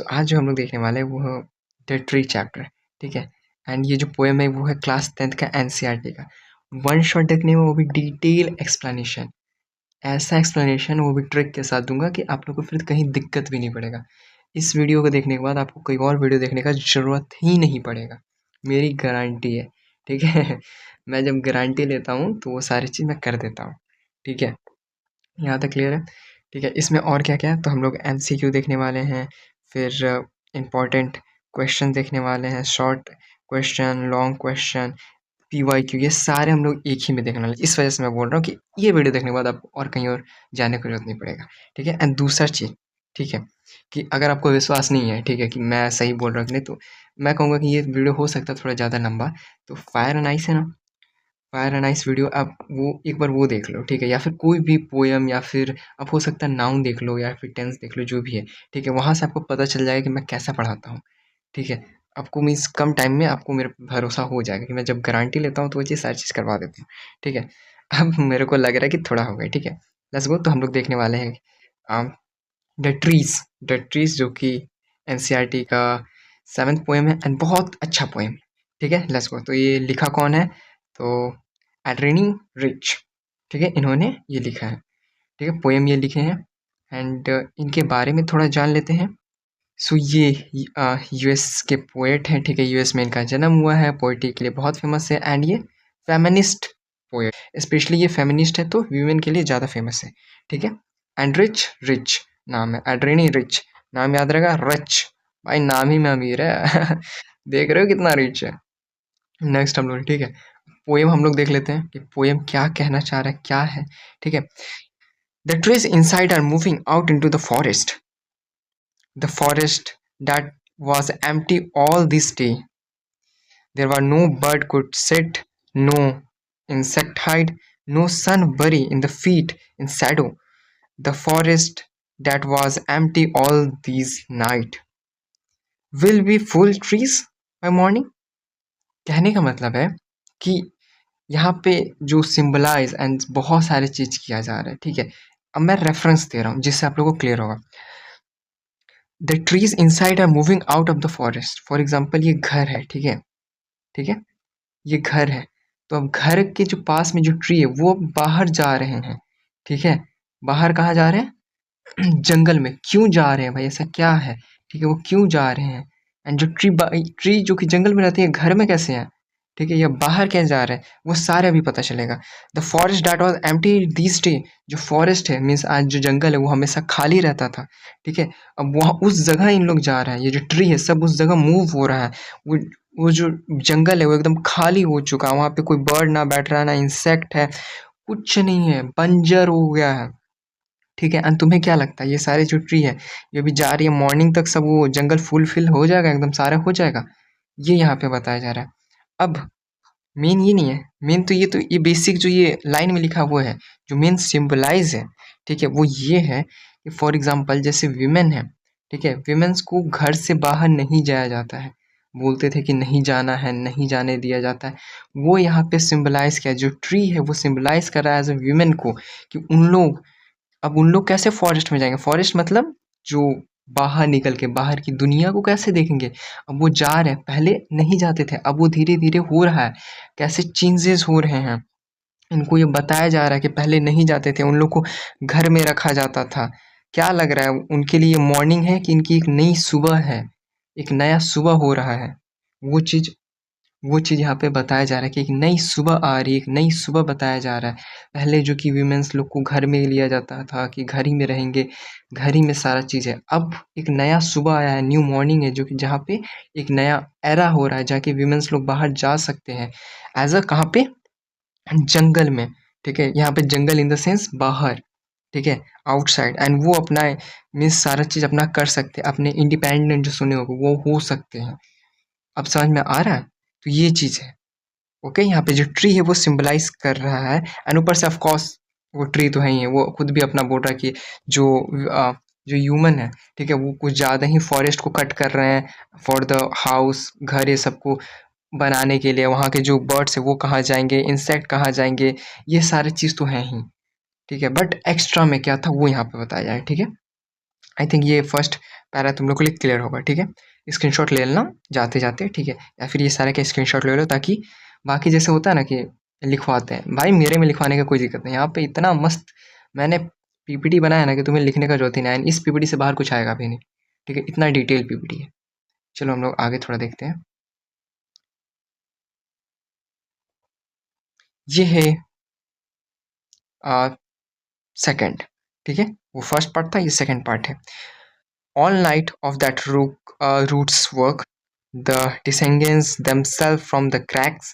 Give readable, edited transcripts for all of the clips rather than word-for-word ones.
सो आज जो हम लोग देखने वाले हैं वो है द ट्री चैप्टर, ठीक है। एंड ये जो पोएम है वो है क्लास 10th का एनसीईआरटी का। वन शॉट देखने में वो भी डिटेल एक्सप्लेनेशन, ऐसा एक्सप्लेनेशन वो भी ट्रिक के साथ दूंगा कि आप लोग को फिर कहीं दिक्कत भी नहीं पड़ेगा। इस वीडियो को देखने के बाद आपको कोई और वीडियो देखने का ज़रूरत ही नहीं पड़ेगा, मेरी गारंटी है, ठीक है। मैं जब गारंटी लेता हूँ तो वो सारी चीज़ मैं कर देता हूँ, ठीक है। यहाँ तक क्लियर है, ठीक है। इसमें और क्या क्या है, तो हम लोग एमसीक्यू देखने वाले हैं, फिर इम्पॉर्टेंट क्वेश्चन देखने वाले हैं, short question, long question, PYQ, ये सारे हम लोग एक ही में देखने वाले हैं। इस वजह से मैं बोल रहा हूँ कि ये वीडियो देखने के बाद आपको और कहीं और जाने की जरूरत नहीं पड़ेगा, ठीक है। एंड दूसरा चीज़, ठीक है, कि अगर आपको विश्वास नहीं है, ठीक है, कि मैं सही बोल रहा हूँ कि नहीं, तो मैं कहूँगा कि ये वीडियो हो सकता है थोड़ा ज़्यादा लंबा। तो फायर एंड आइस है ना, फायर एंड आइस वीडियो आप वो एक बार वो देख लो, ठीक है। या फिर कोई भी पोएम, या फिर आप हो सकता है नाउन देख लो, या फिर टेंस देख लो, जो भी है, ठीक है। वहाँ से आपको पता चल जाएगा कि मैं कैसा पढ़ाता हूँ, ठीक है। आपको मीन्स कम टाइम में आपको मेरे पे भरोसा हो जाएगा कि मैं जब गारंटी लेता हूँ तो वो चीज़ सारी चीज़ करवा देता हूँ, ठीक है। अब मेरे को लग रहा है कि थोड़ा हो गया, ठीक है। Let's go. तो हम लोग देखने वाले हैं द ट्रीज, जो कि एनसीईआरटी का 7th पोएम है एंड बहुत अच्छा पोएम, ठीक है। Let's go. तो ये लिखा कौन है, तो एड्रेनी रिच, ठीक है, इन्होंने ये लिखा है, ठीक है, पोएम ये लिखे हैं। एंड इनके बारे में थोड़ा जान लेते हैं। सो ये यूएस के पोएट हैं, ठीक है। यूएस में इनका जन्म हुआ है, पोइट्री के लिए बहुत फेमस है। एंड ये फेमिनिस्ट पोएट, स्पेशली ये फेमिनिस्ट है तो वीमेन के लिए ज़्यादा फेमस है, ठीक है। एंड रिच, रिच नाम है, एड्रेनी रिच, नाम याद रहेगा, रच, भाई नाम ही में अमीर है। देख रहे हो कितना रिच है। नेक्स्ट हम लोग, ठीक है, पोएम हम लोग देख लेते हैं कि पोएम क्या कहना चाह रहा है, क्या है, ठीक है। The trees inside are moving out into the forest, the forest that was empty all this day. There were no bird could sit, no insect hide, no sun bury in the feet in shadow. The forest that was empty all these night will be full trees by morning. कहने का मतलब है कि यहाँ पे जो symbolize and बहुत सारे चीज किया जा रहा है, ठीक है। अब मैं रेफरेंस दे रहा हूँ जिससे आप लोगों को क्लियर होगा। The trees inside are moving out of the forest. For example ये घर है, ठीक है, ठीक है, ये घर है। तो अब घर के जो पास में जो ट्री है वो बाहर जा रहे हैं, ठीक है। बाहर कहाँ जा रहे हैं? जंगल में। क्यों जा रहे हैं भाई, ऐसा क्या है, ठीक है, वो क्यों जा रहे हैं? एंड जो ट्री जो कि जंगल में रहती है, घर में कैसे है, ठीक है, या बाहर कैसे जा रहे हैं, वो सारे अभी पता चलेगा। The forest that was empty this day, जो फॉरेस्ट है मीन्स आज जो जंगल है वो हमेशा खाली रहता था, ठीक है। अब वहाँ उस जगह इन लोग जा रहे हैं, ये जो ट्री है सब उस जगह मूव हो रहा है। वो वो जो जंगल है वो एकदम खाली हो चुका है, वहाँ पे कोई बर्ड ना बैठ रहा है, ना इंसेक्ट है, कुछ नहीं है, बंजर हो गया है, ठीक है। एंड तुम्हें क्या लगता है ये सारी जो ट्री है ये भी जा रही है, मॉर्निंग तक सब वो जंगल फुलफिल हो जाएगा, एकदम सारा हो जाएगा? ये यहाँ पे बताया जा रहा है। अब मेन ये नहीं है, मेन तो ये बेसिक जो ये लाइन में लिखा हुआ है, जो मेन सिंबलाइज है, ठीक है, वो ये है कि फॉर एग्जाम्पल जैसे विमेन है, ठीक है, विमेन्स को घर से बाहर नहीं जाया जाता है, बोलते थे कि नहीं जाना है, नहीं जाने दिया जाता है। वो यहाँ पे सिंबलाइज किया, जो ट्री है वो सिंबलाइज कर रहा है एज ए विमेन को, कि उन लोग, अब उन लोग कैसे फॉरेस्ट में जाएंगे? फॉरेस्ट मतलब जो बाहर निकल के बाहर की दुनिया को कैसे देखेंगे? अब वो जा रहे हैं, पहले नहीं जाते थे, अब वो धीरे धीरे हो रहा है, कैसे चेंजेस हो रहे हैं, इनको ये बताया जा रहा है कि पहले नहीं जाते थे, उन लोग को घर में रखा जाता था। क्या लग रहा है उनके लिए मॉर्निंग है कि इनकी एक नई सुबह है, एक नया सुबह हो रहा है? वो चीज़ वो चीज़ यहाँ पे बताया जा रहा है कि एक नई सुबह आ रही है, एक नई सुबह बताया जा रहा है। पहले जो कि वीमेंस लोग को घर में लिया जाता था कि घर ही में रहेंगे, घर ही में सारा चीज़ है। अब एक नया सुबह आया है, न्यू मॉर्निंग है, जो कि जहाँ पे एक नया एरा हो रहा है, जहाँ के वीमेंस लोग बाहर जा सकते हैं एज अ कहाँ पे? जंगल में, ठीक है। यहाँ पे जंगल इन द सेंस बाहर, ठीक है, आउटसाइड। एंड वो अपना मीन्स सारा चीज़ अपना कर सकते हैं, अपने इंडिपेंडेंट जो सुने होगे वो हो सकते हैं। अब समझ में आ रहा है? तो ये चीज़ है, ओके। यहाँ पे जो ट्री है वो सिंबलाइज कर रहा है। एंड ऊपर से ऑफ कोर्स वो ट्री तो है ही है, वो खुद भी अपना बोल रहा है कि जो जो ह्यूमन है, ठीक है, वो कुछ ज़्यादा ही फॉरेस्ट को कट कर रहे हैं फॉर द हाउस, घर ये सबको बनाने के लिए। वहाँ के जो बर्ड्स है वो कहाँ जाएंगे, इंसेक्ट कहाँ जाएंगे, ये सारी चीज़ तो है ही, ठीक है। बट एक्स्ट्रा में क्या था वो यहाँ पे बताया जाए, ठीक है। आई थिंक ये फर्स्ट पैरा तुम लोग के लिए क्लियर होगा, ठीक है। स्क्रीनशॉट ले लेना जाते जाते, ठीक है, या फिर ये सारे का स्क्रीनशॉट ले लो, ताकि बाकी जैसे होता है ना कि लिखवाते हैं, भाई मेरे में लिखवाने का कोई दिक्कत नहीं। यहाँ पे इतना मस्त मैंने पीपीटी बनाया ना कि तुम्हें लिखने का जरूरत ही नहीं है। इस पीपीटी से बाहर कुछ आएगा भी नहीं, ठीक है, इतना डिटेल पीपीटी है। चलो हम लोग आगे थोड़ा देखते हैं। ये है सेकंड, ठीक है, वो फर्स्ट पार्ट था, ये सेकंड पार्ट है। All night of that root's work, the descendants themselves from the cracks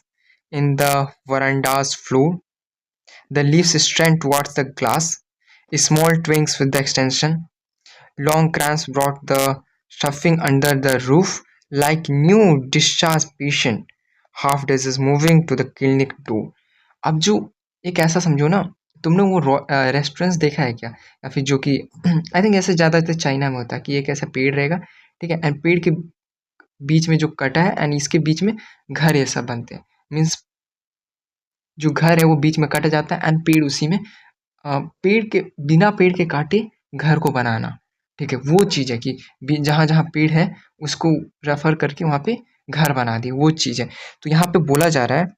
in the veranda's floor, the leaves strand towards the glass, small twigs with the extension, long cranks brought the stuffing under the roof like new discharged patient, half days moving to the clinic door. अब जो एक ऐसा समझो ना, तुमने वो restaurants देखा है क्या, या फिर जो कि आई थिंक ऐसे ज़्यादातर चाइना में होता है कि एक ऐसा पेड़ रहेगा, ठीक है, एंड पेड़ के बीच में जो कटा है एंड इसके बीच में घर ये सब बनते हैं। मीन्स जो घर है वो बीच में कट जाता है एंड पेड़ उसी में पेड़ के बिना पेड़ के काटे घर को बनाना, ठीक है, वो चीज़ है कि जहाँ जहाँ पेड़ है उसको रेफर करके वहाँ पे घर बना दिए, वो चीज़ है। तो यहाँ पे बोला जा रहा है,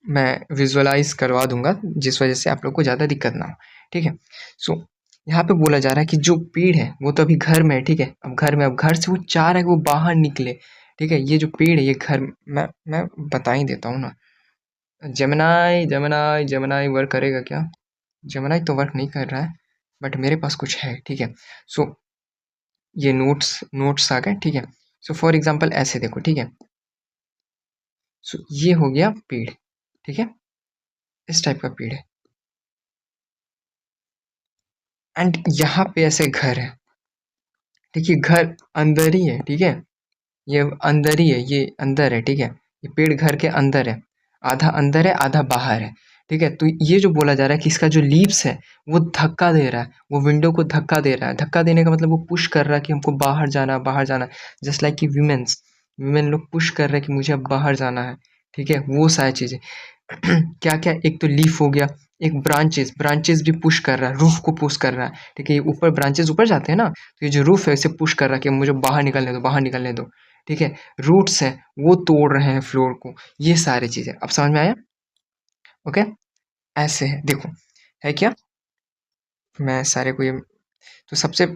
मैं विजुअलाइज करवा दूंगा जिस वजह से आप लोग को ज़्यादा दिक्कत ना हो, ठीक है। सो यहाँ पे बोला जा रहा है कि जो पेड़ है वो तो अभी घर में है, ठीक है, अब घर में, अब घर से वो चाह रहा है कि वो बाहर निकले, ठीक है। ये जो पेड़ है ये घर मैं बता ही देता हूँ ना। जेमिनाई जेमिनाई जेमिनाई वर्क करेगा क्या? जेमिनाई तो वर्क नहीं कर रहा है, बट मेरे पास कुछ है, ठीक है। सो ये नोट्स नोट्स आ गए, ठीक है। सो फॉर एग्जाम्पल ऐसे देखो, ठीक है। सो ये हो गया पेड़, ठीक है, इस टाइप का पेड़ है एंड यहाँ पे ऐसे घर है, देखिए घर अंदर ही है, ठीक है, ये अंदर ही है, ये अंदर है, ठीक है, ये पेड़ घर के अंदर है, आधा अंदर है आधा बाहर है, ठीक है। तो ये जो बोला जा रहा है कि इसका जो लीव्स है वो धक्का दे रहा है, वो विंडो को धक्का दे रहा है। धक्का देने का मतलब वो पुश कर रहा है कि हमको बाहर जाना, बाहर जाना। जस्ट लाइक कि वीमेन लोग पुश कर रहे हैं कि मुझे अब बाहर जाना है, ठीक है, वो सारी चीज़ें। क्या क्या, एक तो लीफ हो गया, एक ब्रांचेस ब्रांचेस भी पुश कर रहा है, रूफ को पुश कर रहा है, ठीक है, ये ऊपर ब्रांचेस ऊपर जाते हैं ना, तो ये जो रूफ है इसे पुश कर रहा है कि मुझे बाहर निकलने दो, बाहर निकलने दो, ठीक है। रूट्स हैं वो तोड़ रहे हैं फ्लोर को, ये सारी चीज़ें अब समझ में आया? ओके, ऐसे है, देखो है क्या, मैं सारे को ये तो सबसे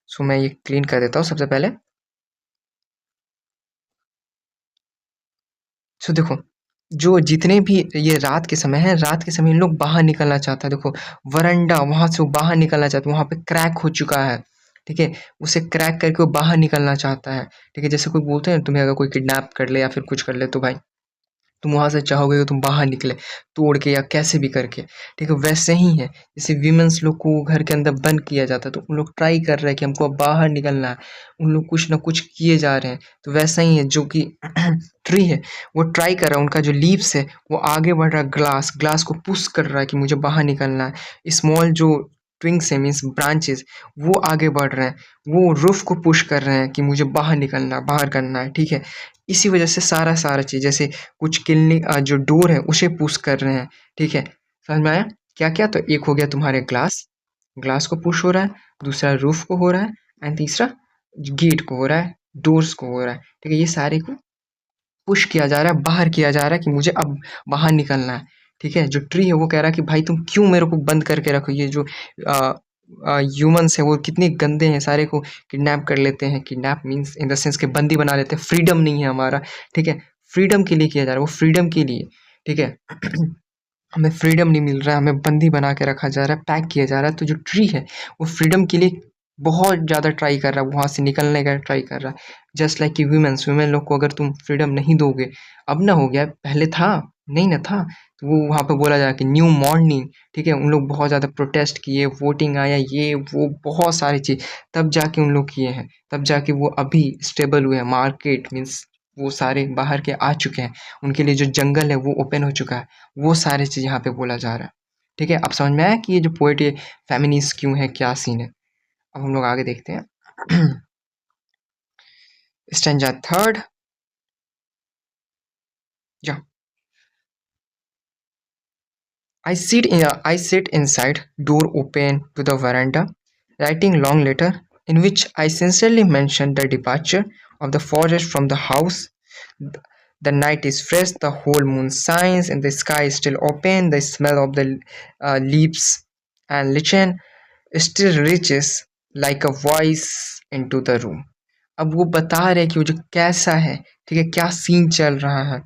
सो मैं ये क्लीन कर देता हूँ सबसे पहले। सो देखो, जो जितने भी ये रात के समय है, रात के समय इन लोग बाहर निकलना चाहता है, देखो वरंडा वहां से वो बाहर निकलना चाहता है, वहां पे क्रैक हो चुका है, ठीक है, उसे क्रैक करके वो बाहर निकलना चाहता है, ठीक है। जैसे कोई बोलते हैं तुम्हें अगर कोई किडनैप कर ले या फिर कुछ कर ले, तो भाई तुम वहाँ से चाहोगे कि तुम बाहर निकले, तोड़ के या कैसे भी करके, ठीक है। वैसे ही है, जैसे वीमेंस लोग को घर के अंदर बंद किया जाता है, तो उन लोग ट्राई कर रहे हैं कि हमको अब बाहर निकलना है, उन लोग कुछ ना कुछ किए जा रहे हैं। तो वैसा ही है जो कि ट्री है, वो ट्राई कर रहा है, उनका जो लीव्स है वो आगे बढ़ रहा है, ग्लास ग्लास को पुश कर रहा है कि मुझे बाहर निकलना है। स्मॉल जो ट्विंग्स है मीन्स ब्रांचेस, वो आगे बढ़ रहे हैं, वो रूफ को पुश कर रहे हैं कि मुझे बाहर निकलना, बाहर करना है, ठीक है। इसी वजह से सारा सारा चीज़, जैसे कुछ क्लिनिक जो डोर है उसे पुश कर रहे हैं, ठीक है। समझ में आया क्या क्या? तो एक हो गया तुम्हारे ग्लास, ग्लास को पुश हो रहा है, दूसरा रूफ को हो रहा है एंड तीसरा गेट को हो रहा है, डोर्स को हो रहा है, ठीक है। ये सारे को पुश किया जा रहा है, बाहर किया जा रहा है कि मुझे अब बाहर निकलना है, ठीक है। जो ट्री है वो कह रहा है कि भाई तुम क्यों मेरे को बंद करके रखो, ये जो ह्यूमंस है वो कितने गंदे हैं, सारे को किडनैप कर लेते हैं, kidnap means in the sense के बंदी बना लेते हैं, फ्रीडम नहीं है हमारा, ठीक है। फ्रीडम के लिए किया जा रहा है, वो फ्रीडम के लिए, ठीक है। हमें फ्रीडम नहीं मिल रहा है, हमें बंदी बना के रखा जा रहा है, पैक किया जा रहा है। तो जो ट्री है वो फ्रीडम के लिए बहुत ज़्यादा ट्राई कर रहा है, वहाँ से निकलने का ट्राई कर रहा है। जस्ट लाइक कि वुमेन लोग को अगर तुम फ्रीडम नहीं दोगे, अब ना हो गया, पहले था, नहीं ना था, तो वो वहाँ पे बोला जा रहा है कि न्यू मॉर्निंग, ठीक है। उन लोग बहुत ज़्यादा प्रोटेस्ट किए, वोटिंग आया, ये वो बहुत सारी चीज़, तब जाके उन लोग किए हैं, तब जाके वो अभी स्टेबल हुए हैं। मार्केट मीन्स वो सारे बाहर के आ चुके हैं, उनके लिए जो जंगल है वो ओपन हो चुका है, वो सारी चीज़ यहाँ पे बोला जा रहा है, ठीक है। अब समझ में आया कि ये जो पोएट ये फेमिनिस्ट क्यों है, क्या सीन है। अब हम लोग आगे देखते हैं। स्टैंजा थर्ड, जा I sit inside, door open to the veranda. writing long letter in which I sincerely mention the departure of the forest from the house. The night is fresh, the whole moon shines, and the sky is still open. The smell of the leaves and lichen still reaches like a voice into the room. अब वो बता रहे हैं कि वो जो कैसा है, ठीक है, क्या सीन चल रहा है।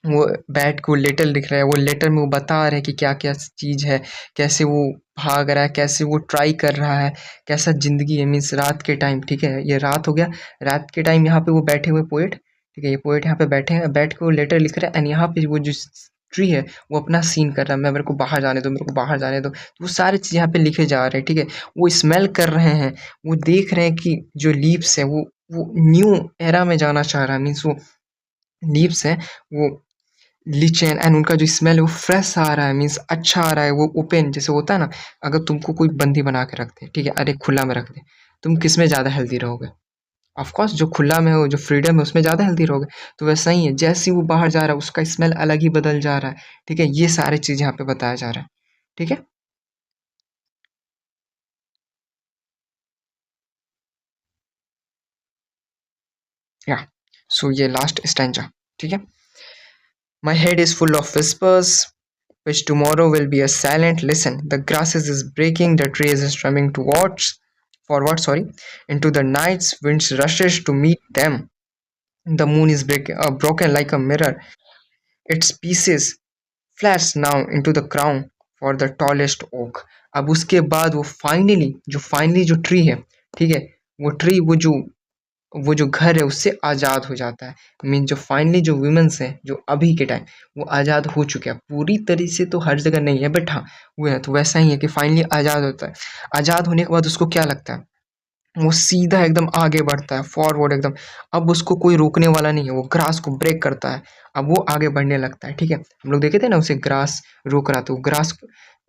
वो बैट को लेटर लिख रहा है, वो लेटर में वो बता रहे हैं कि क्या क्या चीज़ है, कैसे वो भाग रहा है, कैसे वो ट्राई कर रहा है, कैसा ज़िंदगी है, मीन्स रात के टाइम, ठीक है, ये रात हो गया। रात के टाइम यहाँ पे वो बैठे हुए पोएट, ठीक है, ये पोएट यहाँ पे बैठे हैं, बैठ के वो लेटर लिख रहा है, एंड यहाँ पे वो जो ट्री है वो अपना सीन कर रहा है, मैं मेरे को बाहर जाने दो, मेरे को बाहर जाने दो। तो वो सारे चीज़ यहाँ पे लिखे जा रहे हैं, ठीक है। वो स्मेल कर रहे हैं, वो देख रहे हैं कि जो लीव्स है वो न्यू एरा में जाना चाह रहा है, मीन्स वो लीव्स है वो लीचेन, एंड उनका जो स्मेल है वो फ्रेश आ रहा है, मीन्स अच्छा आ रहा है, वो ओपन जैसे होता है ना। अगर तुमको कोई बंदी बना के रख दे, ठीक है, अरे खुला में रख दे, तुम किस में ज़्यादा हेल्दी रहोगे? ऑफ कोर्स जो खुला में हो, जो फ्रीडम है, उसमें ज़्यादा हेल्दी रहोगे। तो वैसा ही है, जैसे ही वो बाहर जा रहा है उसका स्मेल अलग ही बदल जा रहा है, ठीक है। ये सारी चीज़ यहाँ पे बताया जा रहा है, ठीक है। या सो ये लास्ट स्टैंजा, ठीक है। My head is full of whispers, which tomorrow will be a silent listen. The grasses is breaking, the trees is strumming towards forward, sorry, into the night's winds rushes to meet them. The moon is broken like a mirror. Its pieces flash now into the crown for the tallest oak. अब उसके बाद वो finally जो tree है, ठीक है, वो tree वो जो घर है उससे आज़ाद हो जाता है। मीन जो फाइनली जो वुमेन्स हैं जो अभी के टाइम वो आज़ाद हो चुके हैं, पूरी तरह से तो हर जगह नहीं है, बट हाँ वो है, तो वैसा ही है कि फाइनली आज़ाद होता है। आज़ाद होने के बाद उसको क्या लगता है, वो सीधा एकदम आगे बढ़ता है, फॉरवर्ड एकदम। अब उसको कोई रोकने वाला नहीं है, वो ग्रास को ब्रेक करता है, अब वो आगे बढ़ने लगता है, ठीक है। हम लोग देखे थे ना उसे ग्रास रोक रहा था, वो ग्रास,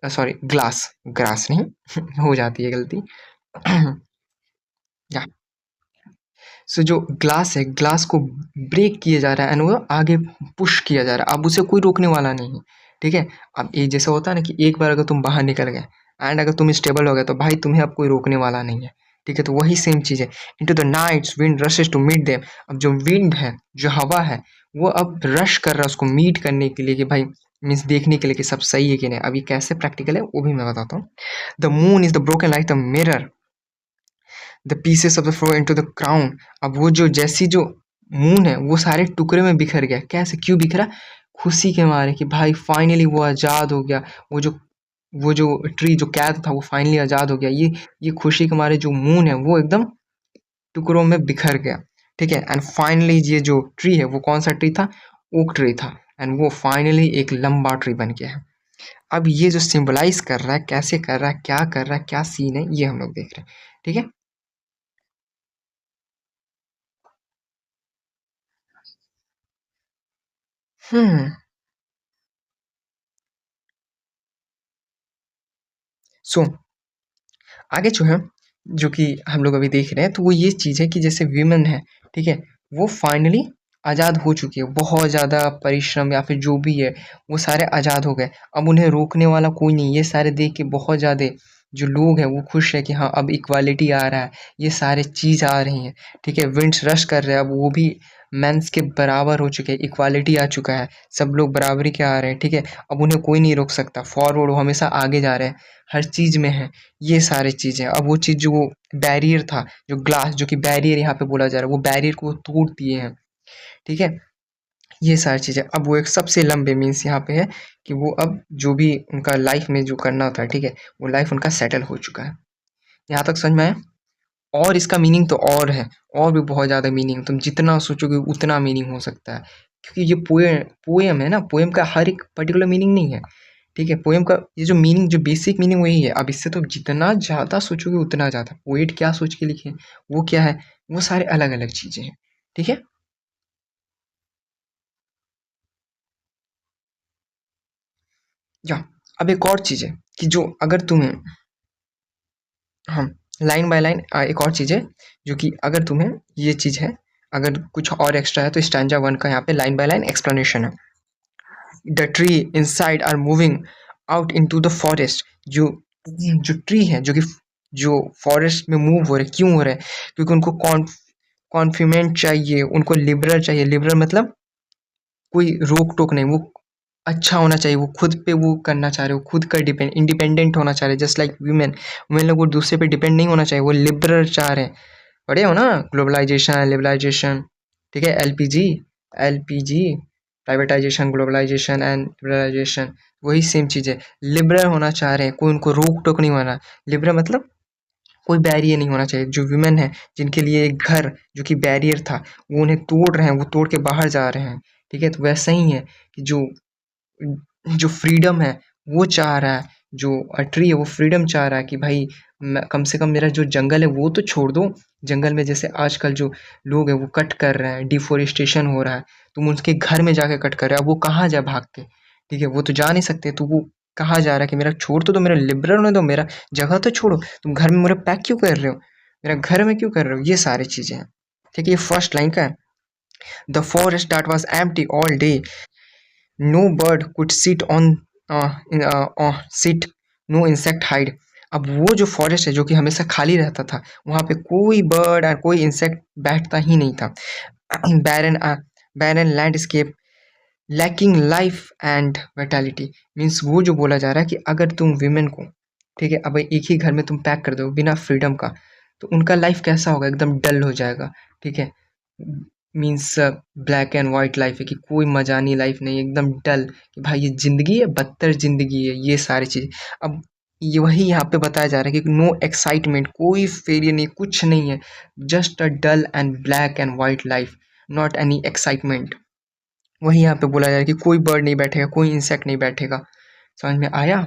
सॉरी ग्लास, ग्रास नहीं हो जाती है गलती या सो जो ग्लास है, ग्लास को ब्रेक किया जा रहा है, एंड वो आगे पुश किया जा रहा है, अब उसे कोई रोकने वाला नहीं है, ठीक है। अब ये जैसा होता है ना कि एक बार अगर तुम बाहर निकल गए एंड अगर तुम स्टेबल हो गए तो भाई तुम्हें अब कोई रोकने वाला नहीं है, ठीक है। तो वही सेम चीज़ है, into the night's wind rushes to meet them. अब जो विंड है, जो हवा है, वो अब रश कर रहा है उसको मीट करने के लिए, कि भाई मीन्स देखने के लिए कि सब सही है कि नहीं। अब ये कैसे प्रैक्टिकल है वो भी मैं बताता हूँ। The moon is the broken like the mirror, the pieces of the flow into the crown. अब वो जो जैसी जो मून है वो सारे टुकड़े में बिखर गया। कैसे, क्यों बिखरा? खुशी के मारे कि भाई फाइनली वो आज़ाद हो गया। वो जो ट्री जो कैद था वो फाइनली आज़ाद हो गया। ये खुशी के मारे जो मून है वो एकदम टुकड़ों में बिखर गया, ठीक है। एंड फाइनली ये जो ट्री है वो कौन सा ट्री था? ओक ट्री था, एंड वो फाइनली एक लंबा ट्री बन गया है। अब ये जो सिंबलाइज कर रहा है, कैसे कर रहा है, क्या कर रहा है, क्या सीन है, ये हम लोग देख रहे हैं, ठीक है। हम्म। सो आगे जो है, जो कि हम लोग अभी देख रहे हैं, तो वो ये चीज़ है कि जैसे वीमेन है, ठीक है, वो फाइनली आज़ाद हो चुकी है। बहुत ज़्यादा परिश्रम या फिर जो भी है वो सारे आज़ाद हो गए। अब उन्हें रोकने वाला कोई नहीं। ये सारे देख के बहुत ज़्यादा जो लोग हैं वो खुश है कि हाँ अब इक्वालिटी आ रहा है, ये सारे चीज़ आ रही हैं, ठीक है। विंड्स रश कर रहे हैं, अब वो भी मेंस के बराबर हो चुके हैं, इक्वालिटी आ चुका है, सब लोग बराबरी के आ रहे हैं, ठीक है। अब उन्हें कोई नहीं रोक सकता, फॉरवर्ड वो हमेशा आगे जा रहे हैं, हर चीज़ में है। ये सारी चीज़ें, अब वो चीज़ जो वो बैरियर था, जो ग्लास, जो कि बैरियर यहाँ पे बोला जा रहा है, वो बैरियर को वो तोड़ दिए हैं, ठीक है। ये सारी चीज़ें, अब वो एक सबसे लंबे मीन्स यहाँ पे है कि वो अब जो भी उनका लाइफ में जो करना होता है, ठीक है, वो लाइफ उनका सेटल हो चुका है। यहाँ तक समझ में आया? और इसका मीनिंग तो और है, और भी बहुत ज़्यादा मीनिंग, तुम जितना सोचोगे उतना मीनिंग हो सकता है, क्योंकि ये पोएम है ना, पोएम का हर एक पर्टिकुलर मीनिंग नहीं है, ठीक है। पोएम का ये जो मीनिंग, जो बेसिक मीनिंग वही है। अब इससे तो जितना ज़्यादा सोचोगे उतना ज़्यादा, पोएट क्या सोच के लिखे हैं, वो क्या है, वो सारे अलग अलग चीज़ें हैं, ठीक है। या अब एक और चीज़ है कि जो अगर तुम्हें, हाँ, लाइन बाय लाइन एक और चीज़ है जो कि अगर तुम्हें ये चीज़ है, अगर कुछ और एक्स्ट्रा है तो स्टैंजा वन का यहाँ पे लाइन बाय लाइन एक्सप्लेनेशन है। The tree inside are moving out into the forest. जो जो ट्री है, जो कि जो फॉरेस्ट में मूव हो रहे हैं, क्यों हो रहे हैं? क्योंकि उनको कॉन्फिडेंट चाहिए, उनको लिबरल चाहिए। लिबरल मतलब कोई रोक टोक नहीं, वो अच्छा होना चाहिए, वो खुद पे वो करना चाह रहे हो, खुद का इंडिपेंडेंट होना चाह रहे हैं, जस्ट लाइक वुमेन। वुमेन लोग वो दूसरे पे डिपेंड नहीं होना चाहिए, वो लिबरल चाह रहे हैं। पढ़े हो ना, ग्लोबलाइजेशन, लिबरलाइजेशन, ठीक है, LPG, LPG, privatisation, globalisation and liberalisation, वही सेम चीज़ है। लिबरल होना चाह रहे हैं, कोई उनको रोक टोक नहीं होना। लिबरल मतलब कोई बैरियर नहीं होना चाहिए। जो वुमेन है, जिनके लिए एक घर जो कि बैरियर था, वो उन्हें तोड़ रहे हैं, वो तोड़ के बाहर जा रहे हैं, ठीक है। तो वैसा ही है कि जो जो फ्रीडम है वो चाह रहा है, जो ट्री है वो फ्रीडम चाह रहा है कि भाई कम से कम मेरा जो जंगल है वो तो छोड़ दो। जंगल में जैसे आजकल जो लोग हैं वो कट कर रहे हैं, डिफोरेस्टेशन हो रहा है, तुम उसके घर में जाके कट कर रहे हो। अब वो कहाँ जाए भाग के, ठीक है, वो तो जा नहीं सकते, तो वो कहाँ जा रहा है कि मेरा छोड़ तो दो, मेरा लिबरल होने दो, मेरा जगह तो छोड़ो, तुम घर में मेरा पैक क्यों कर रहे हो, मेरा घर में क्यों कर रहे हो, ये सारी चीजें हैं, ठीक है। ये फर्स्ट लाइन का है। The forest that was empty all day, no bird could sit on sit, no insect hide. अब वो जो फॉरेस्ट है जो कि हमेशा खाली रहता था, वहाँ पे कोई बर्ड और कोई इंसेक्ट बैठता ही नहीं था। Barren barren landscape, lacking life and vitality. Means वो जो बोला जा रहा है कि अगर तुम विमेन को, ठीक है, अब एक ही घर में तुम पैक कर दो बिना फ्रीडम का, तो उनका लाइफ कैसा होगा, एकदम डल हो जाएगा, ठीक है। Means black and white life है कि कोई मजा नहीं, लाइफ नहीं, एकदम डल कि भाई ये जिंदगी है, बदतर जिंदगी है, ये सारी चीज। अब ये वही यहाँ पे बताया जा रहा है कि नो एक्साइटमेंट, कोई फेलियर नहीं, कुछ नहीं है, just a dull and black and white life, not any excitement. वही यहाँ पे बोला जा रहा है कि कोई बर्ड नहीं बैठेगा, कोई इंसेक्ट नहीं बैठेगा। समझ में आया?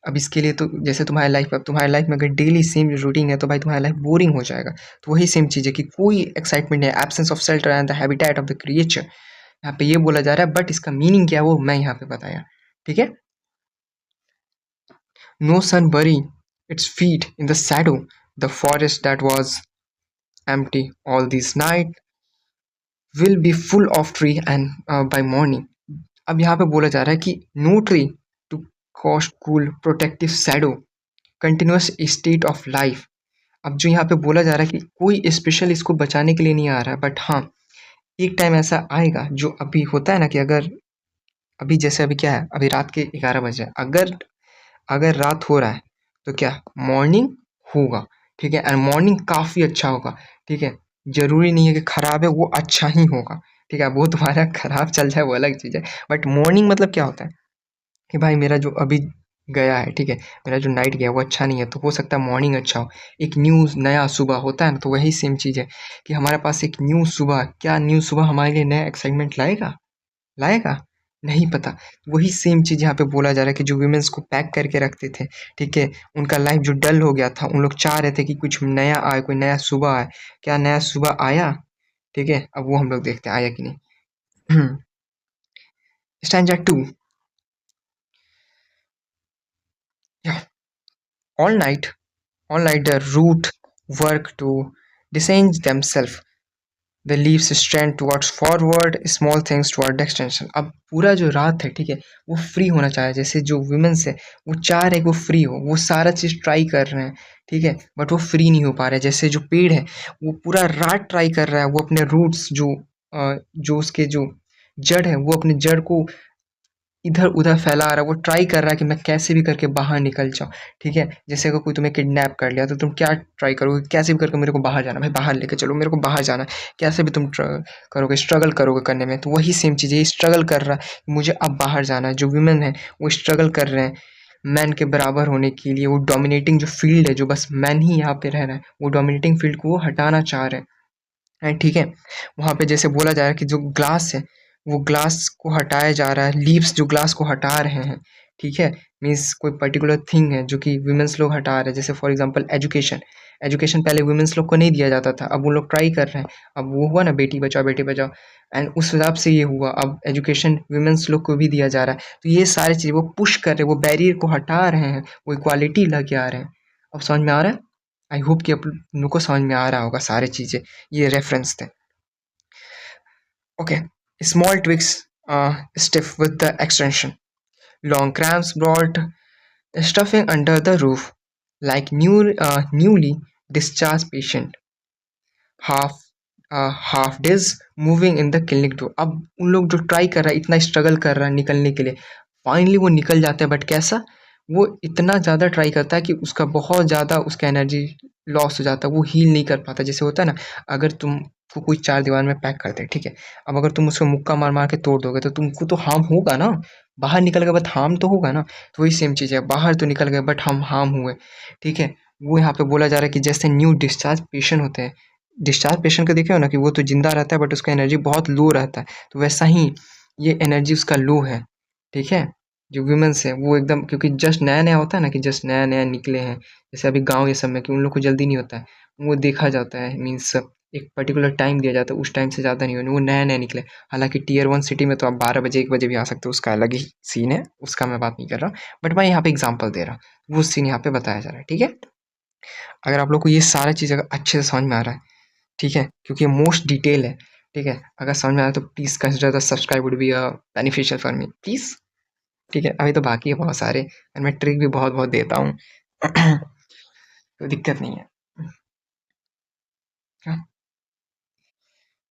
अब इसके लिए तो जैसे तुम्हारी लाइफ में अगर डेली सेम रूटीन है तो भाई तुम्हारी लाइफ बोरिंग हो जाएगा। तो वही सेम चीज़ है कि कोई एक्साइटमेंट है, absence of shelter and the habitat of the creature. यहाँ पे ये बोला जा रहा है, बट इसका मीनिंग क्या है वो मैं यहाँ पे बताया, ठीक है। No sun bury its feet in the shadow, the forest that was empty all this night will be full of tree and by morning. अब यहाँ पे बोला जा रहा है कि no tree to cost cool protective shadow, continuous state of life. अब जो यहाँ पे बोला जा रहा है कि कोई स्पेशल इसको बचाने के लिए नहीं आ रहा है, बट हाँ, एक टाइम ऐसा आएगा जो अभी होता है ना कि अगर अभी जैसे अभी क्या है, अभी रात के 11 बजे है, अगर अगर रात हो रहा है तो क्या मॉर्निंग होगा, ठीक है, एंड मॉर्निंग काफ़ी अच्छा होगा, ठीक है। जरूरी नहीं है कि खराब है वो अच्छा ही होगा, ठीक है। वो तुम्हारा खराब चल जाए वो अलग चीज़ है, बट मॉर्निंग मतलब क्या होता है कि भाई मेरा जो अभी गया है, ठीक है, मेरा जो नाइट गया वो अच्छा नहीं है, तो हो सकता है मॉर्निंग अच्छा हो। एक न्यू नया सुबह होता है ना, तो वही सेम चीज़ है कि हमारे पास एक न्यू सुबह, क्या न्यू सुबह हमारे लिए नया एक्साइटमेंट लाएगा, लाएगा नहीं पता। वही सेम चीज़ यहाँ पे बोला जा रहा है कि जो वुमेन्स को पैक करके रखते थे, ठीक है, उनका लाइफ जो डल हो गया था, उन लोग चाह रहे थे कि कुछ नया आए, कोई नया सुबह आए। क्या नया सुबह आया? ठीक है, अब वो हम लोग देखते हैं आया कि नहीं। Stanza 2। All night, all night the root work to disengage themselves, the leaves strand towards forward, small things toward extension। अब पूरा जो रात है, ठीक है, वो फ्री होना चाह रहा है, जैसे जो वुमेन्स है वो चाह रहे हैं कि वो फ्री हो, वो सारा चीज़ ट्राई कर रहे हैं, ठीक है, बट वो फ्री नहीं हो पा रहे। जैसे जो पेड़ है वो पूरा रात ट्राई कर रहा है, वो अपने रूट्स जो उसके जो जड़ है वो अपने जड़ को इधर-उधर फैला रहा है, वो ट्राई कर रहा है कि मैं कैसे भी करके बाहर निकल जाऊँ, ठीक है? जैसे अगर कोई तुम्हें किडनैप कर लिया, तो तुम क्या ट्राई करोगे? कैसे भी करके मेरे को बाहर जाना है, भाई बाहर लेके चलो, मेरे को बाहर जाना है। कैसे भी तुम करोगे, स्ट्रगल करोगे करने में, तो वही सेम चीज़ है, ये स्ट्रगल कर रहा है, मुझे अब बाहर जाना है। जो वुमेन है, वो स्ट्रगल कर रहे हैं, मैन के बराबर होने के लिए, वो डोमिनेटिंग जो फ़ील्ड है, जो बस मैन ही यहाँ पे रह रहा है, वो डोमिनेटिंग फ़ील्ड को वो हटाना चाह रहे हैं। ठीक है, वहाँ पे जैसे बोला जा रहा है कि जो ग्लास है वो ग्लास को हटाया जा रहा है, लीव्स जो ग्लास को हटा रहे हैं, ठीक है। मीन्स कोई पर्टिकुलर थिंग है जो कि वुमेन्स लोग हटा रहे हैं, जैसे फॉर एग्जांपल एजुकेशन। एजुकेशन पहले वुमेन्स लोग को नहीं दिया जाता था, अब वो लोग ट्राई कर रहे हैं। अब वो हुआ ना बेटी बचाओ, एंड उस हिसाब से ये हुआ, अब एजुकेशन वुमेन्स लोग को भी दिया जा रहा है। तो ये सारी चीज़ें वो पुश कर रहे हैं, वो बैरियर को हटा रहे हैं, वो इक्वालिटी लेके आ रहे हैं। अब समझ में आ रहा है? आई होप कि आप लोग को समझ में आ रहा होगा सारी चीज़ें, ये रेफरेंस थे। Okay, small twigs stiff with the extension. Long cramps brought stuffing under the roof. like newly discharged patient, half half days moving in the clinic door. अब उन लोग जो ट्राई कर रहा है, इतना स्ट्रगल कर रहा है निकलने के लिए, फाइनली वो निकल जाता है। बट कैसा, वो इतना ज़्यादा ट्राई करता है कि उसका बहुत ज़्यादा उसका एनर्जी लॉस हो जाता है, वो हील नहीं कर पाता। जैसे होता है ना, अगर तुमको कोई चार दीवार में पैक कर दे, ठीक है, अब अगर तुम उसको मुक्का मार मार के तोड़ दोगे तो तुमको तो हार्म होगा ना, बाहर निकल गए बट हार्म तो होगा ना। तो वही सेम चीज़ है, बाहर तो निकल गए बट हम हार्म हुए, ठीक है। वो यहाँ पे बोला जा रहा है कि जैसे न्यू डिस्चार्ज पेशेंट होते हैं, डिस्चार्ज पेशेंट को देखे हो ना कि वो तो जिंदा रहता है बट उसका एनर्जी बहुत लो रहता है, तो वैसा ही ये एनर्जी उसका लो है, ठीक है। जो वुमेन्स है वो एकदम, क्योंकि जस्ट नया नया होता है ना कि जस्ट नया नया निकले हैं, जैसे अभी गांव ये सब में कि उन लोग को जल्दी नहीं होता है, वो देखा जाता है, मीन्स एक पर्टिकुलर टाइम दिया जाता है, उस टाइम से ज़्यादा नहीं होने, वो नया नया निकले। हालांकि टीयर वन सिटी में तो आप 12 बजे 1 बजे भी आ सकते हो, उसका अलग ही सीन है, उसका मैं बात नहीं कर रहा, बट मैं यहाँ पे एग्जाम्पल दे रहा हूँ, वो सीन यहाँ पे बताया जा रहा है, ठीक है। अगर आप लोग को ये सारा चीज़ अगर अच्छे से समझ में आ रहा है, ठीक है, क्योंकि ये मोस्ट डिटेल है, ठीक है, अगर समझ में आया तो please consider the subscribe would be beneficial for me please, ठीक है। अभी तो बाकी है बहुत सारे, और मैं ट्रिक भी बहुत बहुत देता हूँ तो दिक्कत नहीं है।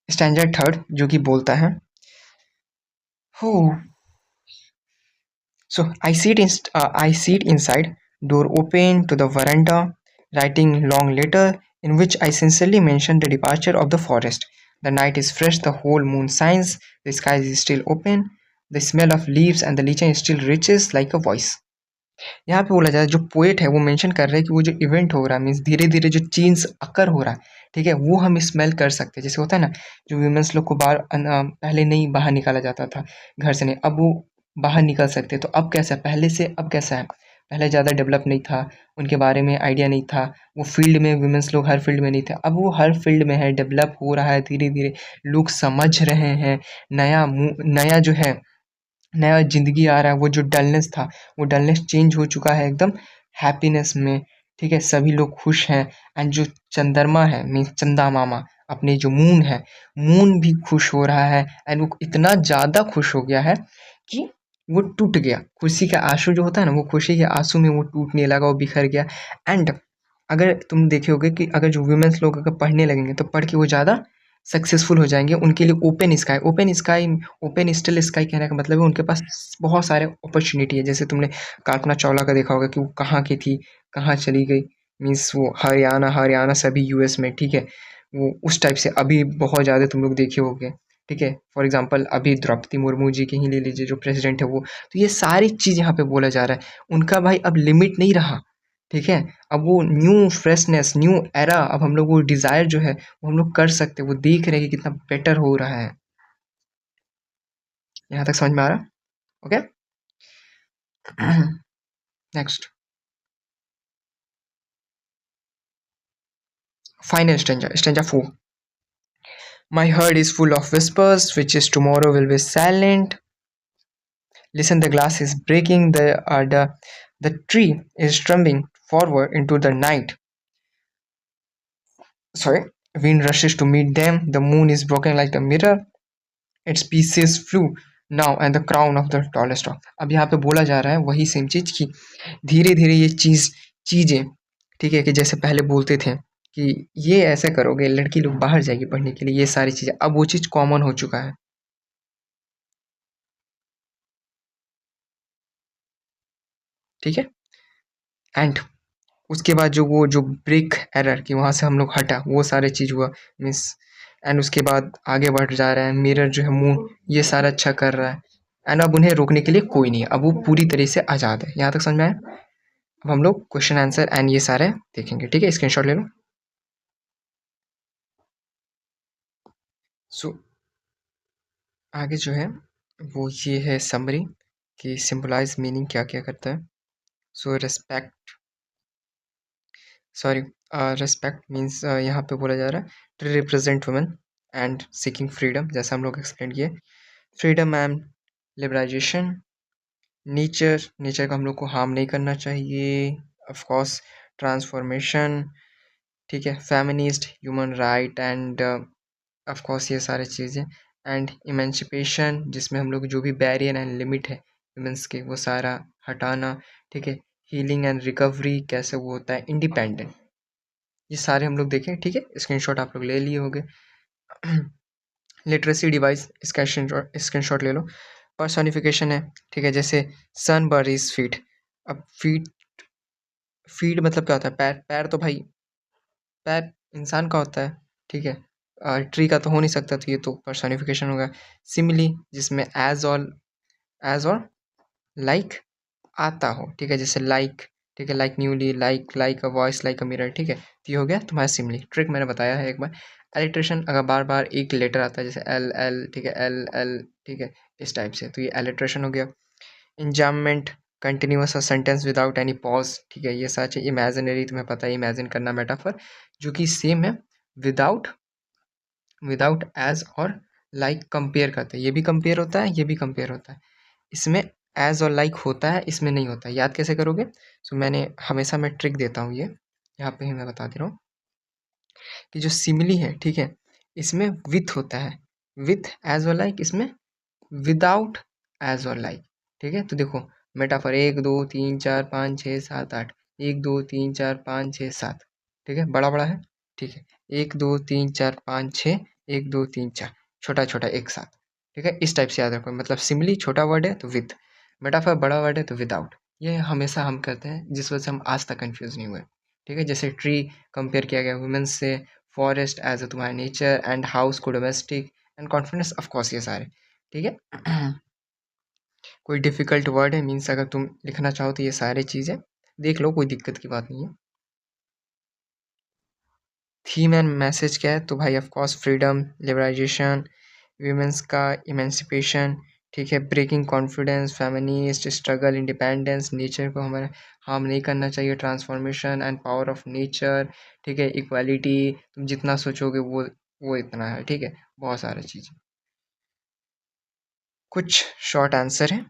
स्टैंडर्ड थर्ड जो कि बोलता है, हो सो आई seat inside, door open to the veranda, writing long letter in which I sincerely mention the departure of the forest. The night is fresh, the whole moon shines, the sky is still open, the smell of leaves and the lichen still reaches like a voice. यहाँ पे बोला जाए, जो poet है वो mention कर रहे हैं कि वो जो इवेंट हो रहा है, मीन्स धीरे धीरे जो चेंज अकर हो रहा है, ठीक है, वो हम स्मेल कर सकते हैं। जैसे होता है ना, जो वुमेन्स लोग को बाहर पहले नहीं बाहर निकाला जाता था घर से, नहीं, अब वो बाहर निकल सकते हैं। तो अब कैसा है, पहले से अब कैसा है, पहले ज़्यादा डेवलप नहीं था, उनके बारे में आइडिया नहीं था, वो फील्ड में वुमेन्स लोग हर फील्ड में नहीं थे, अब वो हर फील्ड में है, डेवलप हो रहा है धीरे धीरे, लोग समझ रहे हैं, नया जो है, नया ज़िंदगी आ रहा है, वो जो डलनेस था, वो डलनेस चेंज हो चुका है एकदम हैप्पीनेस में, ठीक है, सभी लोग खुश हैं। एंड जो चंद्रमा है, मीन्स चंदा मामा, अपने जो मून है, मून भी खुश हो रहा है, एंड वो इतना ज़्यादा खुश हो गया है कि वो टूट गया, खुशी का आंसू जो होता है ना, वो खुशी के आंसू में वो टूटने लगा, वो बिखर गया। एंड अगर तुम देखे होगे कि अगर जो वुमेन्स लोग अगर पढ़ने लगेंगे तो पढ़ के वो ज़्यादा सक्सेसफुल हो जाएंगे, उनके लिए ओपन स्टिल स्काई कहने का मतलब है उनके पास बहुत सारे अपॉर्चुनिटी है। जैसे तुमने कल्पना चावला का देखा होगा कि वो कहाँ की थी, कहाँ चली गई, मीन्स वो हरियाणा हरियाणा सभी यूएस में, ठीक है, वो उस टाइप से अभी बहुत ज़्यादा तुम लोग देखे होंगे, ठीक है। फॉर एग्जाम्पल अभी द्रौपदी मुर्मू जी की ही ले लीजिए, जो प्रेसिडेंट है वो, तो ये सारी चीज़ यहाँ पे बोला जा रहा है, उनका भाई अब लिमिट नहीं रहा, ठीक है। अब वो न्यू फ्रेशनेस, न्यू एरा, अब हम लोग वो डिज़ायर जो है वो हम लोग कर सकते हैं, वो देख रहे हैं कि कितना बेटर हो रहा है। यहाँ तक समझ में आ रहा? Okay. Next, final stanza, stanza 4। My heart is full of whispers, which is tomorrow will be silent. Listen, the glass is breaking, the tree is trembling forward into the night. Sorry, wind rushes to meet them, the moon is broken like a mirror, its pieces flew now and the crown of the tallest rock. अब यहाँ पे बोला जा रहा है वही same चीज कि धीरे धीरे ये चीजें, ठीक है, कि जैसे पहले बोलते थे कि ये ऐसे करोगे लड़की लोग बाहर जाएगी पढ़ने के लिए, ये सारी चीजें अब वो चीज कॉमन हो चुका है, ठीक है। एंड उसके बाद जो वो जो ब्रेक एरर कि वहाँ से हम लोग हटा, वो सारे चीज़ हुआ, मिस। एंड उसके बाद आगे बढ़ जा रहा है, मिरर जो है मून, ये सारा अच्छा कर रहा है। एंड अब उन्हें रोकने के लिए कोई नहीं है, अब वो पूरी तरह से आज़ाद है। यहाँ तक समझ में आया? अब हम लोग क्वेश्चन आंसर एंड ये सारे देखेंगे, ठीक है, स्क्रीनशॉट ले लो। सो आगे जो है वो ये है समरी कि सिंबलाइज मीनिंग क्या क्या करता है। So respect, sorry, respect means यहाँ पे बोला जा रहा है to represent women and seeking freedom, जैसा हम लोग एक्सप्लेन किए, freedom and liberalisation, nature, nature का हम लोग को हार्म नहीं करना चाहिए, ऑफ कोर्स ट्रांसफॉर्मेशन, ठीक है, feminist, human right and of course ये सारी चीज़ें, एंड इमेंसिपेशन जिसमें हम लोग जो भी बैरियर एंड लिमिट है वुमेंस के वो सारा हटाना, ठीक है, हीलिंग एंड रिकवरी कैसे वो होता है, इंडिपेंडेंट, ये सारे हम लोग देखें, ठीक है। स्क्रीनशॉट आप लोग ले लिए होंगे। लिटरेसी डिवाइस, इसका स्क्रीनशॉट ले लो। पर्सोनिफिकेशन है, ठीक है, जैसे सन बर इज फीट। अब फीट, फीट मतलब क्या होता है, पैर, पैर तो भाई पैर इंसान का होता है, ठीक है, ट्री का तो हो नहीं सकता, तो ये तो पर्सोनिफिकेशन होगा। सिमिली, जिसमें एज और लाइक आता हो, ठीक है, जैसे लाइक, ठीक है, like newly, like a voice, like a mirror, ठीक है। तो ये हो गया तुम्हारा सिमिली। ट्रिक मैंने बताया है एक बार। एलिट्रेशन, अगर बार बार एक लेटर आता है, जैसे एल एल, ठीक है, एल एल, ठीक है, इस टाइप से, तो ये एलिट्रेशन हो गया। Enjambment, continuous sentence without any pause, ठीक है, ये सच है। इमेजिनरी, तुम्हें पता है इमेजिन करना, मेटाफर, जो कि सेम है। विदाउट, विदाउट एज और लाइक कंपेयर करते हैं, ये भी कंपेयर होता है, ये भी कंपेयर होता है। इसमें एज और लाइक होता है, इसमें नहीं होता है। याद कैसे करोगे? सो मैंने हमेशा मैं ट्रिक देता हूँ, ये यहाँ पे ही मैं बता दे रहा हूँ कि जो सिमिली है, ठीक है, इसमें विथ होता है, विथ एज और लाइक, इसमें विदाउट एज और लाइक, ठीक है। तो देखो मेटाफर, 1 2 3 4 5 6 7 8, 1 2 3 4 5 6 7, ठीक है, बड़ा बड़ा है, ठीक है। 1 2 3 4 5 6, 1 2 3 4, छोटा छोटा एक साथ, ठीक है। इस टाइप से याद रखो, मतलब सिमिली छोटा वर्ड है तो विथ, मेटाफर बड़ा वर्ड है तो विदाउट। ये हमेशा हम करते हैं, जिस वजह से हम आज तक कंफ्यूज नहीं हुए, ठीक है। जैसे ट्री कंपेयर किया गया वुमेन्स से, फॉरेस्ट एज अ तुम्हारा नेचर, एंड हाउस को domestic, and confidence, of course ये सारे, ठीक है। कोई डिफ़िकल्ट वर्ड है, मीन्स अगर तुम लिखना चाहो तो ये सारी चीज़ें देख लो, कोई दिक्कत की बात नहीं है। थीम एंड मैसेज क्या है, तो भाई of course freedom, liberalisation, women's का इमेंसिपेशन, ठीक है, breaking confidence, feminist, struggle, independence, nature को हमारे हार्म नहीं करना चाहिए, transformation and power of nature, ठीक है, इक्वालिटी, तुम जितना सोचोगे वो इतना है, ठीक है, बहुत सारी चीज़ें। कुछ शॉर्ट आंसर है।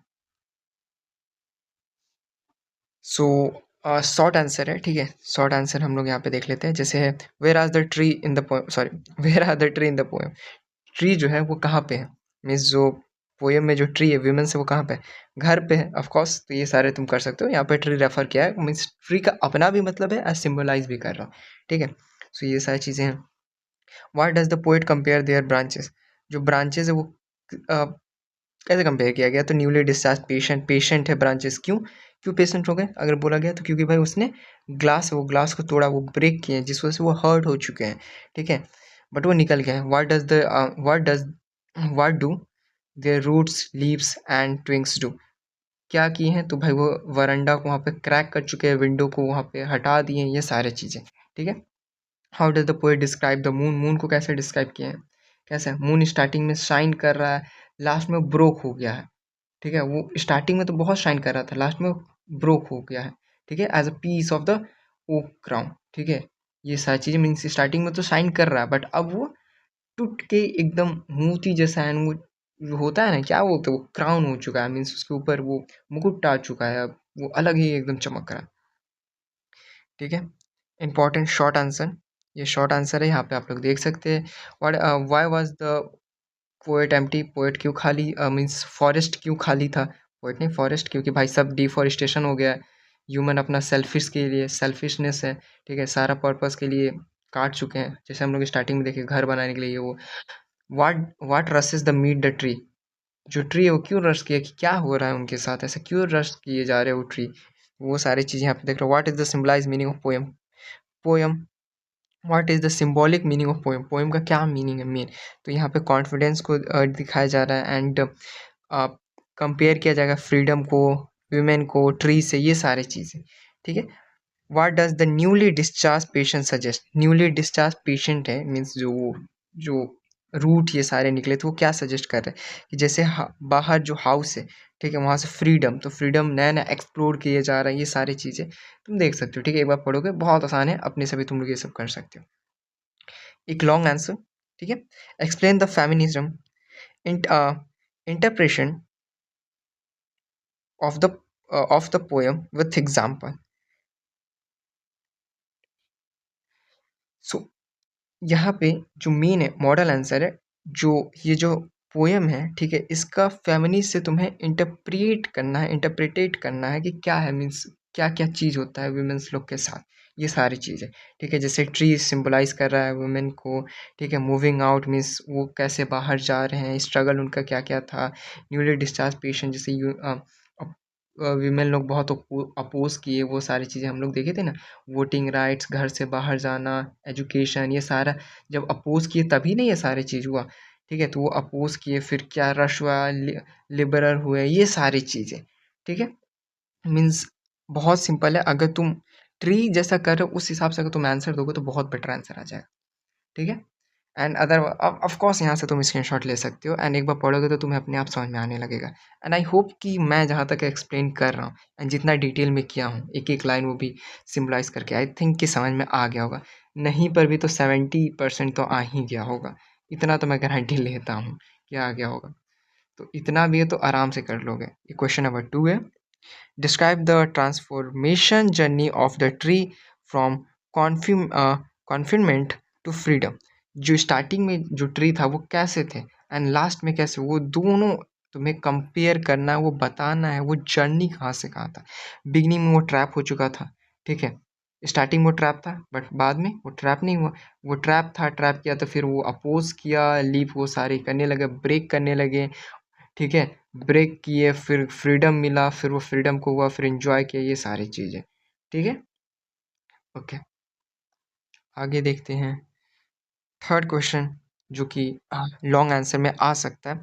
सो शॉर्ट आंसर है, ठीक है। शॉर्ट आंसर हम लोग यहाँ पे देख लेते हैं, जैसे है where are the tree in the poem, sorry, where are the tree in the poem. Tree जो है वो कहाँ पे है, मीन्स जो पोएम में जो ट्री है विमेन से, वो कहाँ पे है, घर पे है, ऑफ कोर्स। तो ये सारे तुम कर सकते हो, यहाँ पे ट्री रेफर किया है, मीन्स ट्री का अपना भी मतलब है, सिम्बलाइज भी कर रहा हूँ, ठीक है। सो ये सारी चीज़ें हैं। What does the poet compare there branches, जो ब्रांचेस है वो कैसे कंपेयर किया गया, तो न्यूली डिस्चार्ज पेशेंट, पेशेंट है ब्रांचेस, क्यों क्यों पेशेंट हो गए अगर बोला गया, तो क्योंकि भाई उसने ग्लास को तोड़ा, वो ब्रेक किए हैं, जिस वजह से वो हर्ट हो चुके हैं, ठीक है, बट वो निकल गए हैं। What do their roots, leaves and twigs do, क्या किए हैं, तो भाई वो वरांडा को वहाँ पे क्रैक कर चुके हैं, विंडो को वहाँ पे हटा दिए हैं, ये सारे चीज़ें, ठीक है। How does the poet describe the moon, moon को कैसे डिस्क्राइब किए हैं, कैसे मून स्टार्टिंग में शाइन कर रहा है, लास्ट में ब्रोक हो गया है, ठीक है। वो स्टार्टिंग में तो बहुत शाइन कर रहा था, लास्ट में ब्रोक हो गया है, ठीक है, as a piece of the oak crown, ठीक है। ये सारी चीज़ें मीन्स स्टार्टिंग में तो शाइन कर रहा है, बट अब वो टूट के एकदम मोती जैसा है, वो जो होता है ना, क्या बोलते हैं, वो क्राउन हो चुका है, मीन्स उसके ऊपर वो मुकुट आ चुका है, अब वो अलग ही एकदम चमक रहा है, ठीक है। इंपॉर्टेंट शॉर्ट आंसर, ये शॉर्ट आंसर है, यहाँ पे आप लोग देख सकते हैं। और why was the poet empty, poet क्यों खाली, मीन्स फॉरेस्ट क्यों खाली था, पोएट नहीं फॉरेस्ट, क्योंकि भाई सब डिफॉरेस्टेशन हो गया है, ह्यूमन अपना सेल्फिश के लिए, सेल्फिशनेस है, ठीक है, सारा पर्पस के लिए काट चुके हैं, जैसे हम लोग स्टार्टिंग में देखे घर बनाने के लिए, ये वो। What races the meet the tree, जो ट्री है वो क्यों रश किया, कि क्या हो रहा है उनके साथ, ऐसे क्यों रश किए जा रहे हैं वो ट्री, वो सारी चीज़ें यहाँ पे देख रहे हो। What is the symbolise meaning of poem, poem, what is the symbolic meaning of poem, poem का क्या मीनिंग है मेन, तो यहाँ पे कॉन्फिडेंस को दिखाया जा रहा है, एंड कंपेयर किया जाएगा फ्रीडम को, वीमेन को, ट्री से, ये सारी चीज़ें, ठीक है। What does the newly discharge patient suggest, newly discharge patient है, मीन्स जो रूट ये सारे निकले, तो वो क्या सजेस्ट कर रहे हैं, कि जैसे बाहर जो हाउस है, ठीक है, वहाँ से फ्रीडम, तो फ्रीडम नया नया एक्सप्लोर किया जा रहा है, ये सारी चीज़ें तुम देख सकते हो, ठीक है, एक बार पढ़ोगे, बहुत आसान है, अपने से भी तुम लोग ये सब कर सकते हो। एक लॉन्ग आंसर, ठीक है। Explain the feminism interpretation of the poem with example. So यहाँ पे जो मेन है मॉडल आंसर है, जो ये जो पोएम है, ठीक है, इसका फेमिनिस्ट से तुम्हें इंटरप्रेट करना है, इंटरप्रेटेट करना है कि क्या है, मीन्स क्या-क्या चीज़ होता है वुमेन्स लोग के साथ, ये सारी चीज़ें, ठीक है? जैसे ट्री सिम्बलाइज़ कर रहा है वुमेन को, ठीक है? मूविंग आउट मीन्स वो कैसे बाहर जा रहे हैं, स्ट्रगल उनका क्या-क्या था, न्यूली डिस्चार्ज पेशेंट जैसे वीमेन लोग बहुत अपोज़ किए, वो सारी चीज़ें हम लोग देखे थे ना, वोटिंग राइट्स, घर से बाहर जाना, एजुकेशन, ये सारा जब अपोज़ किए तभी ना ये सारी चीज़ हुआ, ठीक है? तो वो अपोज़ किए, फिर क्या रश हुआ, लिबरल हुए, ये सारी चीज़ें, ठीक है? मीन्स बहुत सिंपल है, अगर तुम ट्री जैसा कर रहे हो उस हिसाब से अगर तुम आंसर दोगे तो बहुत बेटर आंसर आ जाएगा, ठीक है? एंड अदर ऑफ कोर्स यहाँ से तुम स्क्रीनशॉट ले सकते हो एंड एक बार पढ़ोगे तो तुम्हें अपने आप समझ में आने लगेगा। एंड आई होप कि मैं जहाँ तक एक्सप्लेन कर रहा हूँ एंड जितना डिटेल में किया हूँ, एक-एक लाइन वो भी सिम्बलाइज़ करके, आई थिंक कि समझ में आ गया होगा। नहीं पर भी तो 70% तो आ ही गया होगा। इतना तो मैं गारंटी लेता हूँ कि आ गया होगा। तो इतना भी है तो आराम से कर लोगे। ये क्वेश्चन नंबर 2 है। Describe the transformation journey of the tree from confinement to freedom. जो स्टार्टिंग में जो ट्री था वो कैसे थे एंड लास्ट में कैसे, वो दोनों तुम्हें कंपेयर करना है, वो बताना है वो जर्नी कहाँ से कहाँ था। बिगनिंग में वो ट्रैप हो चुका था, ठीक है? स्टार्टिंग में वो ट्रैप था बट बाद में वो ट्रैप नहीं हुआ। वो ट्रैप था, ट्रैप किया तो फिर वो अपोज किया, लीप वो सारे करने लगे, ब्रेक करने लगे, ठीक है? ब्रेक किए, फिर फ्रीडम मिला, फिर वो फ्रीडम को हुआ, फिर एन्जॉय किया, ये सारी चीज़ें, ठीक है? ओके, आगे देखते हैं। थर्ड क्वेश्चन जो कि लॉन्ग आंसर में आ सकता है।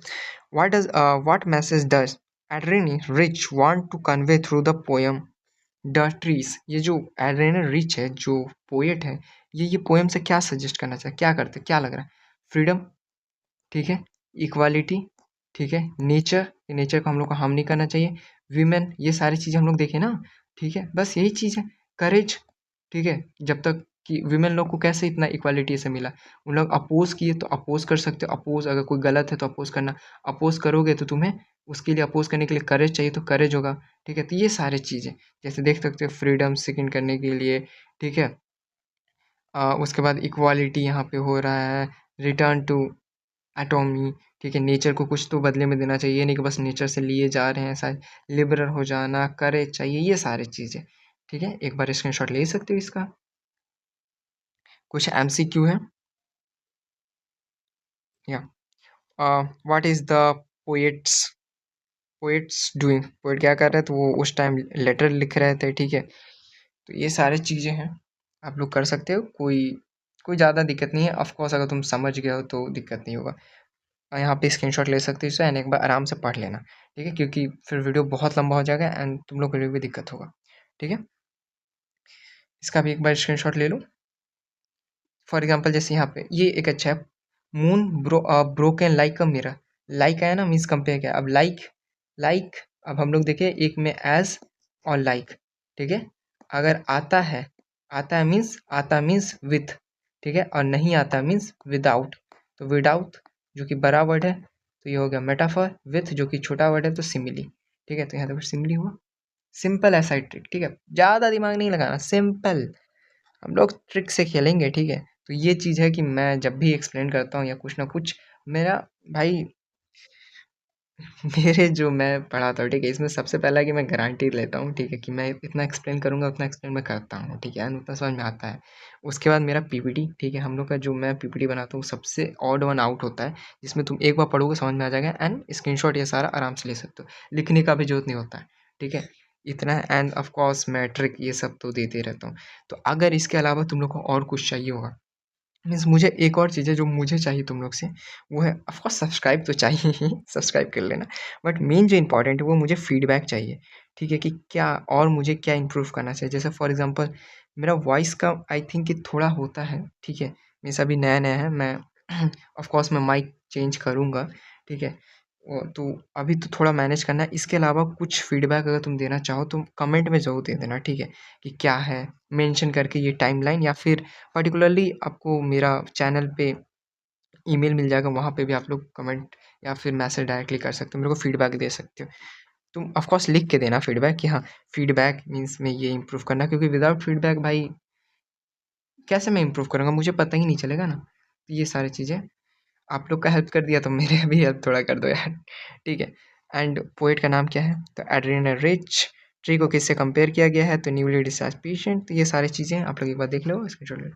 What message does Adrienne Rich want to convey through the poem the trees? ये जो एड्रेनी रिच है, जो पोएट है, ये पोएम से क्या सजेस्ट करना चाहे, क्या करते, क्या लग रहा है? फ्रीडम, ठीक है? इक्वालिटी, ठीक है? नेचर, नेचर को हम लोग को हार्म नहीं करना चाहिए। वीमेन, ये सारी चीज़ें हम लोग देखे ना, ठीक है? बस यही चीज़ है। करेज, ठीक है? जब तक कि वीमेन लोग को कैसे इतना इक्वालिटी से मिला? उन लोग अपोज़ किए तो अपोज़ कर सकते हो। अपोज़ अगर कोई गलत है तो अपोज़ करना। अपोज़ करोगे तो तुम्हें उसके लिए अपोज़ करने के लिए करेज चाहिए तो करेज होगा, ठीक है? तो ये सारी चीज़ें, जैसे देख सकते हो फ्रीडम सेकेंड करने के लिए, ठीक है? उसके बाद इक्वालिटी यहाँ पे हो रहा है, रिटर्न टू एटॉमी, ठीक है? नेचर को कुछ तो बदले में देना चाहिए, ये नहीं कि बस नेचर से लिए जा रहे हैं, शायद लिबरल हो जाना, करेज चाहिए, ये सारी चीज़ें, ठीक है? एक बार स्क्रीनशॉट ले सकते हो इसका। कुछ एमसीक्यू है, या what is the poets poets doing? Poet क्या कर रहे थे? तो वो उस टाइम लेटर लिख रहे थे, ठीक है? तो ये सारी चीज़ें हैं, आप लोग कर सकते हो, कोई कोई ज़्यादा दिक्कत नहीं है। ऑफ कोर्स अगर तुम समझ गए हो तो दिक्कत नहीं होगा। यहाँ पे स्क्रीनशॉट ले सकते हो इससे एंड एक बार आराम से पढ़ लेना, ठीक है? क्योंकि फिर वीडियो बहुत लंबा हो जाएगा एंड तुम लोग के लिए भी दिक्कत होगा, ठीक है? इसका भी एक बार स्क्रीनशॉट ले लो। फॉर एग्जांपल जैसे यहाँ पे ये एक अच्छा है, moon broken like a mirror. Like आया ना, मीन्स कंपेयर किया। अब लाइक लाइक अब हम लोग देखें एक में एज और लाइक, ठीक है? अगर आता है मीन्स विथ, ठीक है? और नहीं आता मीन्स विदाउट। तो विदाउट जो कि बड़ा वर्ड है तो ये हो गया मेटाफर, विथ जो कि छोटा वर्ड है तो सिमिली, ठीक है? तो यहाँ देखो सिमिली हुआ। सिंपल ऐसा ही ट्रिक, ठीक है? ज़्यादा दिमाग नहीं लगाना, सिंपल हम लोग ट्रिक से खेलेंगे, ठीक है? तो ये चीज़ है कि मैं जब भी एक्सप्लेन करता हूँ या कुछ ना कुछ, मेरा भाई मेरे जो मैं पढ़ाता हूँ, ठीक है? इसमें सबसे पहला है कि मैं गारंटी लेता हूँ, ठीक है? कि मैं इतना एक्सप्लेन करूँगा, उतना एक्सप्लेन मैं करता हूँ, ठीक है? एंड उतना समझ में आता है। उसके बाद मेरा पीपीटी, ठीक है? हम लोग का जो मैं पीपीटी बनाता हूँ, सबसे ऑड वन आउट होता है, जिसमें तुम एक बार पढ़ोगे समझ में आ जाएगा एंड स्क्रीनशॉट ये सारा आराम से ले सकते हो। लिखने का भी ज़रूरत नहीं होता है, ठीक है? इतना है एंड ऑफ कोर्स मैं ट्रिक ये सब तो देते रहता हूँ। तो अगर इसके अलावा तुम लोग को और कुछ चाहिए होगा, मीन्स मुझे एक और चीज़ है जो मुझे चाहिए तुम लोग से, वो है ऑफ़ कोर्स सब्सक्राइब तो चाहिए ही, सब्सक्राइब कर लेना। बट मेन जो इम्पोर्टेंट है वो मुझे फीडबैक चाहिए, ठीक है? कि क्या और मुझे क्या इम्प्रूव करना चाहिए? जैसे फॉर एग्ज़ाम्पल मेरा वॉइस का आई थिंक कि थोड़ा होता है, ठीक है? मीन्स अभी नया-नया है, मैं ऑफ़ कोर्स मैं माइक चेंज करूँगा, ठीक है? तो अभी तो थोड़ा मैनेज करना है। इसके अलावा कुछ फीडबैक अगर तुम देना चाहो तो कमेंट में ज़रूर दे देना, ठीक है? कि क्या है, मेंशन करके ये टाइमलाइन, या फिर पर्टिकुलरली आपको मेरा चैनल पे ईमेल मिल जाएगा, वहाँ पे भी आप लोग कमेंट या फिर मैसेज डायरेक्टली कर सकते हो, मेरे को फीडबैक दे सकते हो। तुम ऑफ कोर्स लिख के देना फीडबैक कि हाँ, फीडबैक मीन्स में ये इम्प्रूव करना, क्योंकि विदाउट फीडबैक भाई कैसे मैं इम्प्रूव करूँगा? मुझे पता ही नहीं चलेगा ना। तो ये सारी चीज़ें आप लोग का हेल्प कर दिया तो मेरे भी हेल्प थोड़ा कर दो यार, ठीक है? एंड पोएट का नाम क्या है? तो एड्रियन रिच, ट्री को किससे कंपेयर किया गया है, तो न्यूली डिस्चार्ज पेशेंट। तो ये सारी चीज़ें आप लोग एक बार देख लो, स्क्रीनशॉट ले लो।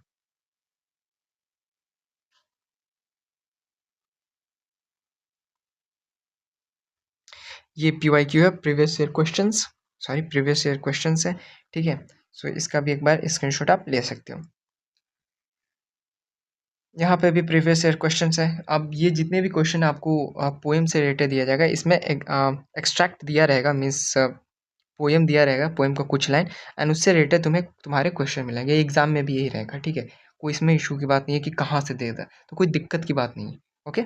ये PYQ है, previous year questions, sorry previous year questions है, ठीक है। सो इसका भी एक बार स्क्रीनशॉट आप ले सकते हो। यहाँ पे भी प्रीवियस ईयर क्वेश्चंस है। अब ये जितने भी क्वेश्चन आपको पोएम से रिलेटेड दिया जाएगा, इसमें एक एक्सट्रैक्ट दिया रहेगा, मीन्स पोएम दिया रहेगा, पोएम का कुछ लाइन, एंड उससे रिलेटेड तुम्हें तुम्हारे क्वेश्चन मिलेंगे। एग्जाम में भी यही रहेगा, ठीक है। कोई इसमें इशू की बात नहीं है कि कहाँ से दे दा, तो कोई दिक्कत की बात नहीं है, ओके।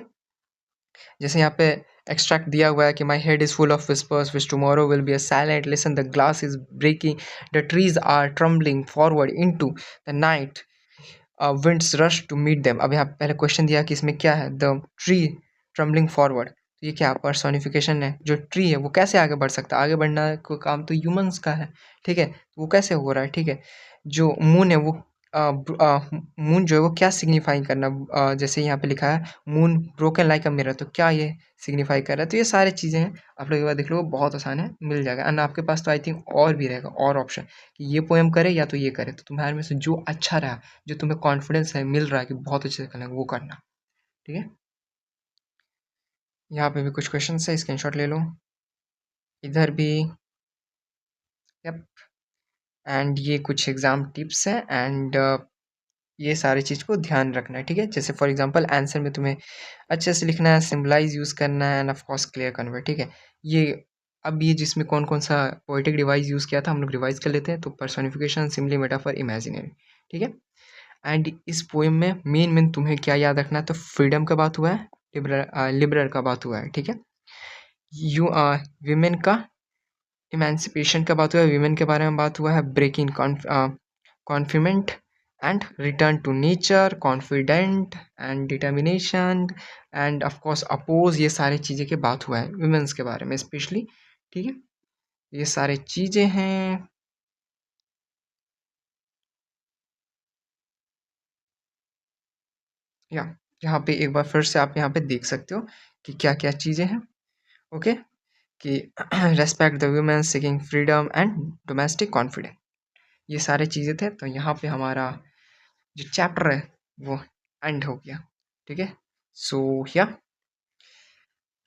जैसे यहाँ पे एक्सट्रैक्ट दिया हुआ है कि my head is full of whispers which tomorrow will be a silent listen, the glass is breaking, the trees are trembling forward into the night, winds rush to meet them. अब यहाँ पहले question दिया कि इसमें क्या है, the tree trembling forward, तो ये क्या पर्सोनिफिकेशन है। जो ट्री है वो कैसे आगे बढ़ सकता है, आगे बढ़ना को काम तो ह्यूमंस का है, ठीक है। तो वो कैसे हो रहा है, ठीक है। जो मून है वो मून जो है वो क्या सिग्निफाई करना, जैसे यहाँ पे लिखा है moon broken like a mirror, तो क्या ये सिग्निफाई कर रहा है। तो ये सारी चीज़ें हैं, आप लोग एक बार देख लो, बहुत आसान है, मिल जाएगा। एंड आपके पास तो आई थिंक और भी रहेगा, और ऑप्शन कि ये पोएम करे या तो ये करे, तो तुम्हारे में से जो अच्छा रहा, जो तुम्हें कॉन्फिडेंस है मिल रहा है कि बहुत अच्छे से करना है, वो करना, ठीक है। यहाँ पे भी कुछ क्वेश्चन है, स्क्रीनशॉट ले लो। इधर भी, यप। एंड ये कुछ एग्जाम टिप्स हैं, एंड ये सारी चीज़ को ध्यान रखना है, ठीक है। जैसे फॉर एग्जांपल आंसर में तुम्हें अच्छे से लिखना है, सिंबलाइज यूज़ करना है, and of course clear convert, ठीक है। ये अब ये जिसमें कौन कौन सा पोएटिक डिवाइस यूज़ किया था हम लोग रिवाइज कर लेते हैं। तो पर्सोनिफिकेशन, सिम्बली, मेटाफर, इमेजिनरी, ठीक है। एंड इस पोएम में मेन तुम्हें क्या याद रखना है, तो फ्रीडम का बात हुआ है, लिबरल का बात हुआ है, ठीक है। यू विमेन का इमेंसिपेशन का बात हुआ है, विमेन के बारे में बात हुआ है, breaking confident and return to nature, confident and determination, and of course oppose, ये सारी चीज़ें की बात हुआ है वुमेन्स के बारे में स्पेशली, ठीक है। ये सारी चीज़ें हैं। या यहाँ पे एक बार फिर से आप यहाँ पे देख सकते हो कि क्या क्या चीज़ें हैं, ओके। कि respect the women, seeking freedom and domestic confidence, ये सारे चीज़ें थे। तो यहाँ पे हमारा जो चैप्टर है वो एंड हो गया, ठीक है। सो या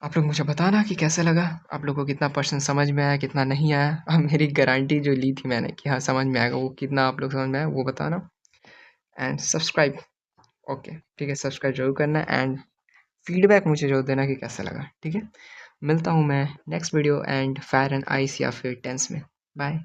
आप लोग मुझे बताना कि कैसा लगा, आप लोग को कितना परसेंट समझ में आया, कितना नहीं आया। अब मेरी गारंटी जो ली थी मैंने कि हाँ समझ में आएगा, वो कितना आप लोग समझ में आया वो बताना। एंड सब्सक्राइब, ओके ठीक है, सब्सक्राइब जरूर करना, एंड फीडबैक मुझे जरूर देना कि कैसा लगा, ठीक है। मिलता हूँ मैं next video and fire and ice या फिर टेंस में। बाय।